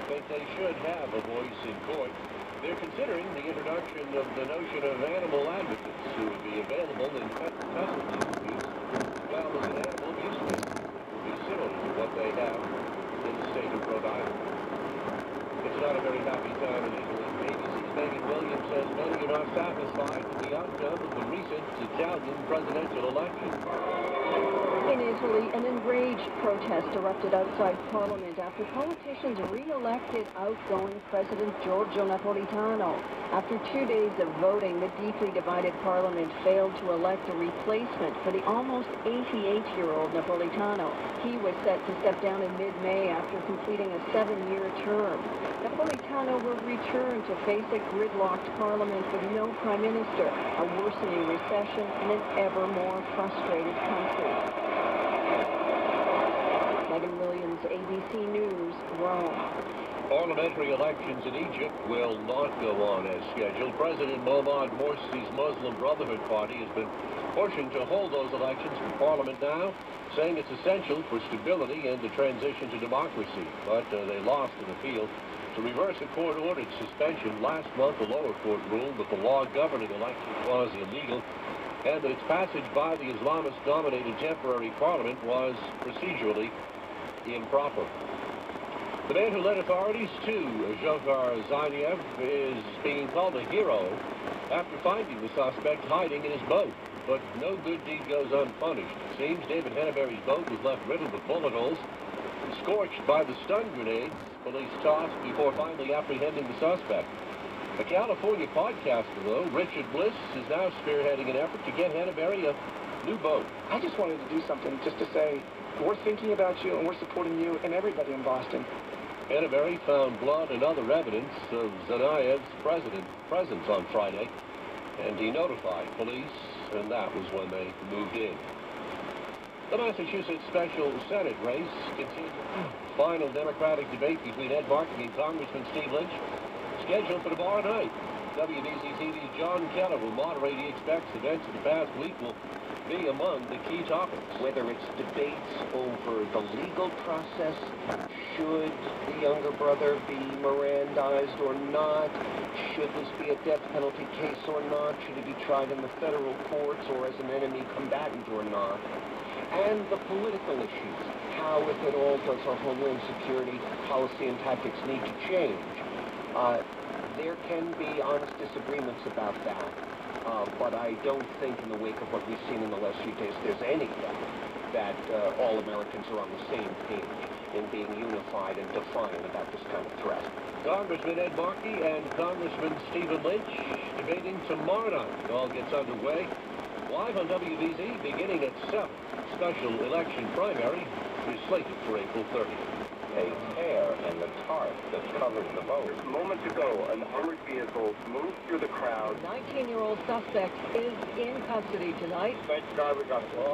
think they should have a voice in court. They're considering the introduction of the notion of animal advocates who would be available in custody disputes, as well as an animal abuse case. It would be similar to what they have in the state of Rhode Island. It's not a very happy time in Italy. ABC's Megan Williams says many are not satisfied with the outcome of the recent Italian presidential election. In Italy, an enraged protest erupted outside Parliament after politicians re-elected outgoing President Giorgio Napolitano. After 2 days of voting, the deeply divided Parliament failed to elect a replacement for the almost 88-year-old Napolitano. He was set to step down in mid-May after completing a 7-year term. Napolitano will return to face a gridlocked Parliament with no prime minister, a worsening recession, and an ever more frustrated country. Megan Williams, ABC News, Rome. Parliamentary elections in Egypt will not go on as scheduled. President Mohamed Morsi's Muslim Brotherhood Party has been pushing to hold those elections for Parliament now, saying it's essential for stability and the transition to democracy. But they lost an appeal to reverse a court-ordered suspension. Last month, the lower court ruled that the law governing elections was illegal and that its passage by the Islamist-dominated temporary parliament was procedurally improper. The man who led authorities to Dzhokhar Zaniev is being called a hero after finding the suspect hiding in his boat. But no good deed goes unpunished. It seems David Henneberry's boat was left riddled with bullet holes and scorched by the stun grenades police tossed before finally apprehending the suspect. A California podcaster, though, Richard Bliss, is now spearheading an effort to get Henneberry a new boat. I just wanted to do something just to say we're thinking about you and we're supporting you and everybody in Boston. Henneberry found blood and other evidence of Zaniev's presence on Friday, and he notified police, and that was when they moved in. The Massachusetts Special Senate race continued. Final Democratic debate between Ed Markey and Congressman Steve Lynch scheduled for tomorrow night. WBC TV's John Keller will moderate. He expects events of the past week will be among the key topics. Whether it's debates over the legal process, should the younger brother be Mirandized or not, should this be a death penalty case or not, should he be tried in the federal courts or as an enemy combatant or not, and the political issues, how, if at all, does our Homeland Security policy and tactics need to change. There can be honest disagreements about that. But I don't think in the wake of what we've seen in the last few days, there's any doubt that all Americans are on the same page in being unified and defiant about this kind of threat. Congressman Ed Markey and Congressman Stephen Lynch debating tomorrow night. It all gets underway live on WBZ beginning at 7. Special election primary is slated for April 30th. A tear in the tarp that covers the vote. Moments ago, an armored vehicle moved through the crowd. 19-year-old suspect is in custody tonight. Well,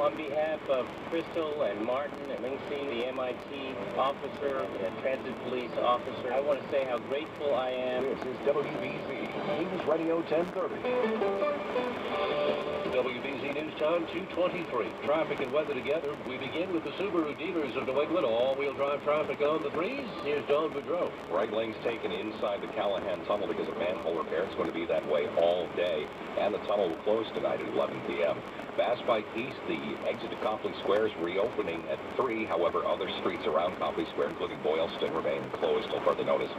on behalf of Crystal and Martin and Lindsay, the MIT officer and transit police officer, I want to say how grateful I am. This is WBZ News Radio 1030. WBZ News Time 2:23. Traffic and weather together. We begin with the Subaru dealers of New England. All-wheel drive traffic on the 3s. Here's Don Boudreau. Right lane's taken inside the Callahan Tunnel because of manhole repair. It's going to be that way all day. And the tunnel will close tonight at 11 p.m. Fast Pike East, the exit to Copley Square is reopening at 3. However, other streets around Copley Square, including Boylston, remain closed till further notice.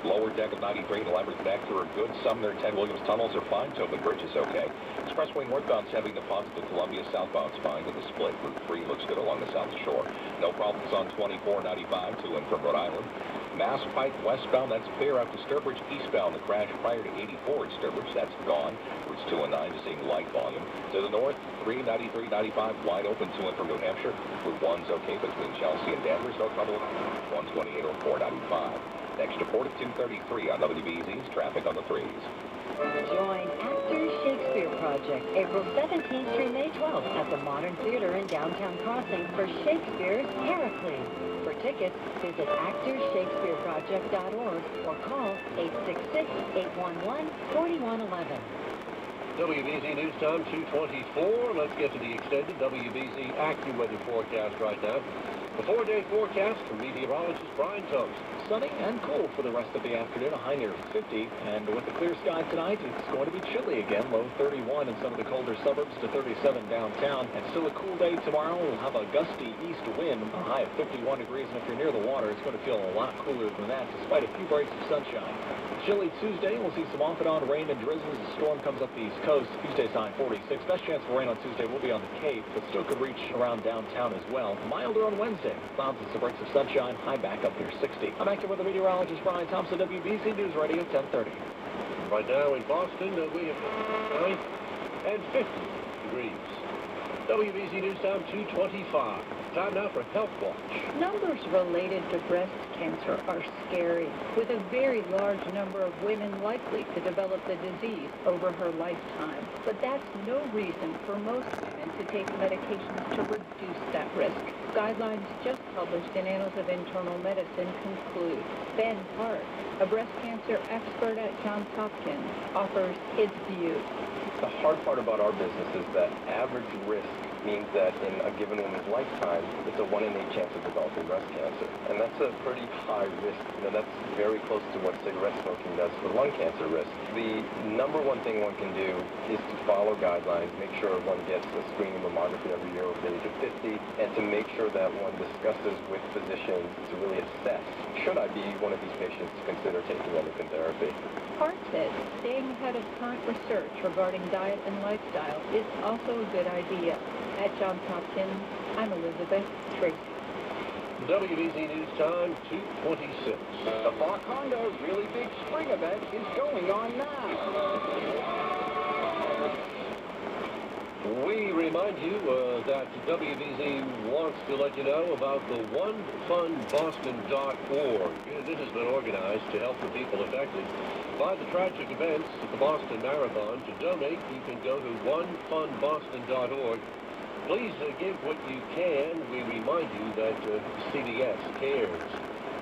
Lower deck of 93 to Lambert Connector are good. Sumner, 10 Williams tunnels are fine. Tobin Bridge is okay. Expressway northbound's heavy deposit to Columbia. Southbound's fine to the split. Route 3 looks good along the South Shore. No problems on 2495 to and from Rhode Island. Mass Pike westbound, that's clear out to Sturbridge. Eastbound, the crash prior to 84 at Sturbridge, that's gone. Routes 2 and 9 just seeing light volume. To the north, 393, 95 wide open to and from New Hampshire. Route 1's okay between Chelsea and Danvers, no trouble. 128 or 495. Next report at 2:33 on WBZ's Traffic on the 3s. Join Actors Shakespeare Project April 17th through May 12th at the Modern Theater in Downtown Crossing for Shakespeare's Heracles. For tickets, visit actorshakespeareproject.org or call 866-811-4111. WBZ News Time 2:24. Let's get to the extended WBZ AccuWeather forecast right now. The 4-day forecast from meteorologist Brian Thompson. sunny and cool for the rest of the afternoon, a high near 50. And with the clear sky tonight, it's going to be chilly again, low 31 in some of the colder suburbs to 37 downtown. And still a cool day tomorrow. We'll have a gusty east wind, a high of 51 degrees. And if you're near the water, it's going to feel a lot cooler than that, despite a few breaks of sunshine. Chilly Tuesday, we'll see some off-and-on rain and drizzles as the storm comes up the east coast. Tuesday's high 46. Best chance for rain on Tuesday will be on the Cape, but still could reach around downtown as well. Milder on Wednesday. Clouds and some breaks of sunshine, high back up near 60. I'm active with the meteorologist Brian Thompson, WBC News Radio 1030. Right now in Boston, we have 9 and 50 degrees. WBC News Time 2:25. Time now for Health Watch. Numbers related to breast cancer are scary, with a very large number of women likely to develop the disease over her lifetime. But that's no reason for most women to take medications to reduce that risk. Guidelines just published in Annals of Internal Medicine conclude. Ben Hart, a breast cancer expert at Johns Hopkins, offers his view. The hard part about our business is that average risk means that in a given woman's lifetime, it's a 1 in 8 chance of developing breast cancer. And that's a pretty high risk. That's very close to what cigarette smoking does for lung cancer risk. The number one thing one can do is to follow guidelines, make sure one gets a screening mammography every year over the age of 50, and to make sure that one discusses with physicians to really assess, should I be one of these patients to consider taking endocrine therapy? Hart says staying ahead of current research regarding diet and lifestyle is also a good idea. At Johns Hopkins, I'm Elizabeth Tracy. WBC News Time 2:26. The Park Honda Really Big Spring Event is going on now. We remind you that WBZ wants to let you know about the OneFundBoston.org. This has been organized to help the people affected by the tragic events at the Boston Marathon. To donate, you can go to OneFundBoston.org. Please give what you can. We remind you that CBS cares.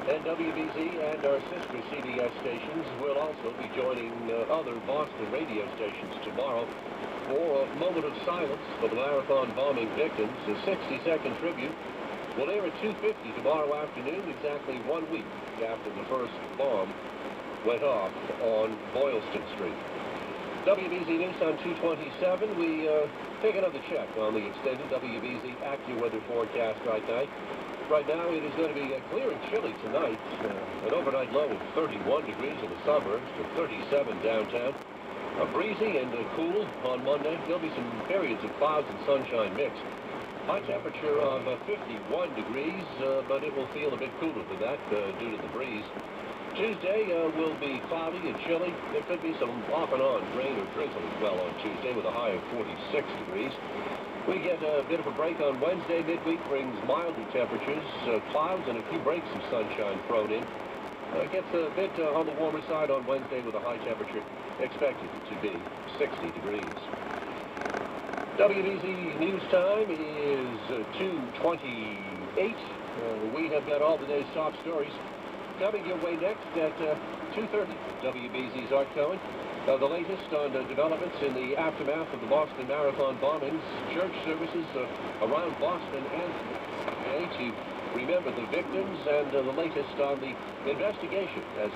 And WBZ and our sister CBS stations will also be joining other Boston radio stations tomorrow for a moment of silence for the marathon bombing victims. A 60-second tribute will air at 2:50 tomorrow afternoon, exactly 1 week after the first bomb went off on Boylston Street. WBZ News on 2:27. We take another check on the extended WBZ AccuWeather forecast right now. Right now, it is going to be clear and chilly tonight. An overnight low of 31 degrees in the suburbs to 37 downtown. Breezy and cool on Monday. There'll be some periods of clouds and sunshine mixed. High temperature of 51 degrees, but it will feel a bit cooler than that due to the breeze. Tuesday will be cloudy and chilly. There could be some off-and-on rain or drizzle as well on Tuesday with a high of 46 degrees. We get a bit of a break on Wednesday. Midweek brings milder temperatures, clouds, and a few breaks of sunshine thrown in. Gets a bit on the warmer side on Wednesday with a high temperature expected to be 60 degrees. WBZ News Time is 2:28. We have got all the day's top stories coming your way next at 2:30. WBZ's Art Cohen. The latest on developments in the aftermath of the Boston Marathon bombings, church services around Boston, and to remember the victims, and the latest on the investigation as